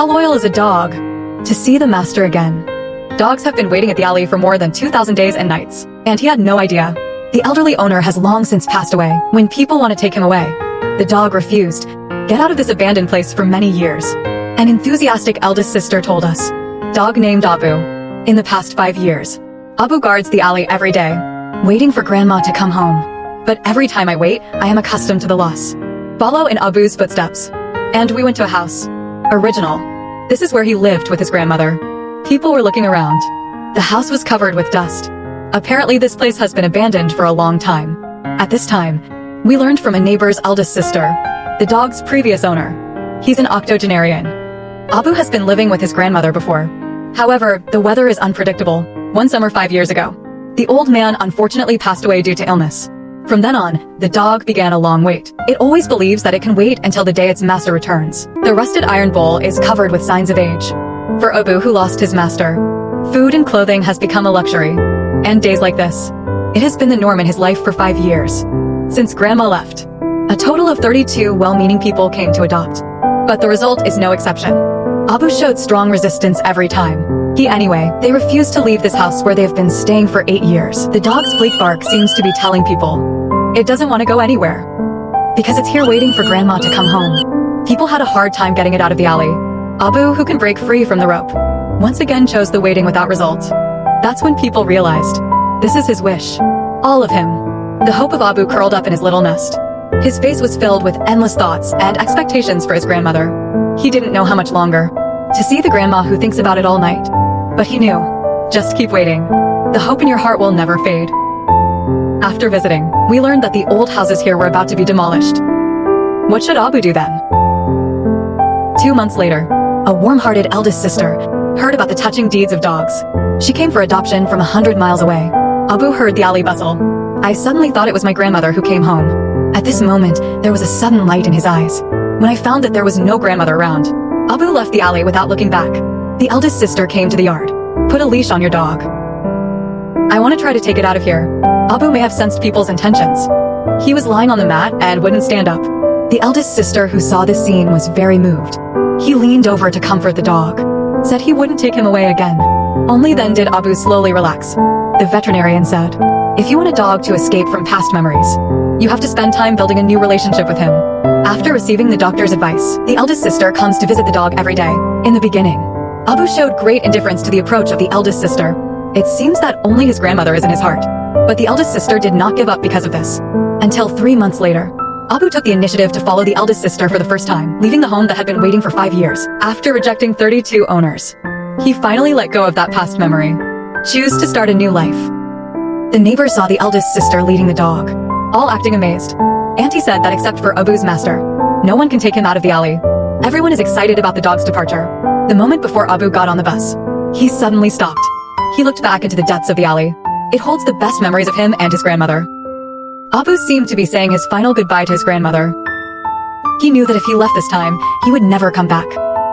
How loyal is a dog? To see the master again. Dogs have been waiting at the alley for more than 2,000 days and nights, and he had no idea. The elderly owner has long since passed away. When people want to take him away, the dog refused. Get out of this abandoned place for many years. An enthusiastic eldest sister told us. Dog named Abu. In the past 5 years, Abu guards the alley every day, waiting for grandma to come home. But every time I wait, I am accustomed to the loss. Follow in Abu's footsteps. And we went to a house. Original. This is where he lived with his grandmother. People were looking around. The house was covered with dust. Apparently this place has been abandoned for a long time. At this time, we learned from a neighbor's eldest sister, the dog's previous owner. He's an octogenarian. Abu has been living with his grandmother before. However, the weather is unpredictable. One summer 5 years ago, the old man unfortunately passed away due to illness. From then on, the dog began a long wait. It always believes that it can wait until the day its master returns. The rusted iron bowl is covered with signs of age. For Abu, who lost his master, food and clothing has become a luxury. And days like this, it has been the norm in his life for 5 years. Since grandma left, a total of 32 well-meaning people came to adopt. But the result is no exception. Abu showed strong resistance every time. They refuse to leave this house where they have been staying for 8 years. The dog's bleak bark seems to be telling people it doesn't want to go anywhere, because it's here waiting for grandma to come home. People had a hard time getting it out of the alley. Abu, who can break free from the rope, once again chose the waiting without result. That's when people realized this is his wish. All of him. The hope of Abu curled up in his little nest. His face was filled with endless thoughts and expectations for his grandmother. He didn't know how much longer. To see the grandma who thinks about it all night. But he knew. Just keep waiting. The hope in your heart will never fade. After visiting, we learned that the old houses here were about to be demolished. What should Abu do then? 2 months later, a warm-hearted eldest sister heard about the touching deeds of dogs. She came for adoption from 100 miles away. Abu heard the alley bustle. I suddenly thought it was my grandmother who came home. At this moment, there was a sudden light in his eyes. When I found that there was no grandmother around, Abu left the alley without looking back. The eldest sister came to the yard. Put a leash on your dog. I want to try to take it out of here. Abu may have sensed people's intentions. He was lying on the mat and wouldn't stand up. The eldest sister who saw this scene was very moved. He leaned over to comfort the dog. Said he wouldn't take him away again. Only then did Abu slowly relax. The veterinarian said, if you want a dog to escape from past memories, you have to spend time building a new relationship with him. After receiving the doctor's advice, the eldest sister comes to visit the dog every day. In the beginning, Abu showed great indifference to the approach of the eldest sister. It seems that only his grandmother is in his heart. But the eldest sister did not give up because of this. Until 3 months later, Abu took the initiative to follow the eldest sister for the first time, leaving the home that had been waiting for 5 years. After rejecting 32 owners, he finally let go of that past memory. Choose to start a new life. The neighbors saw the eldest sister leading the dog, all acting amazed. Auntie said that except for Abu's master, no one can take him out of the alley. Everyone is excited about the dog's departure. The moment before Abu got on the bus, he suddenly stopped. He looked back into the depths of the alley. It holds the best memories of him and his grandmother. Abu seemed to be saying his final goodbye to his grandmother. He knew that if he left this time, he would never come back.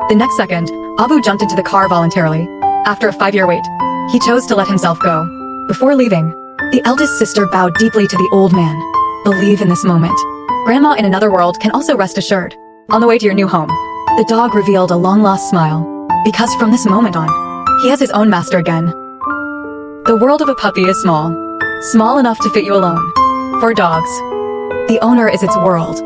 The next second, Abu jumped into the car voluntarily. After a 5-year wait, he chose to let himself go. Before leaving, the eldest sister bowed deeply to the old man. Believe in this moment. Grandma in another world can also rest assured. On the way to your new home, the dog revealed a long-lost smile. Because from this moment on, he has his own master again. The world of a puppy is small. Small enough to fit you alone. For dogs, the owner is its world.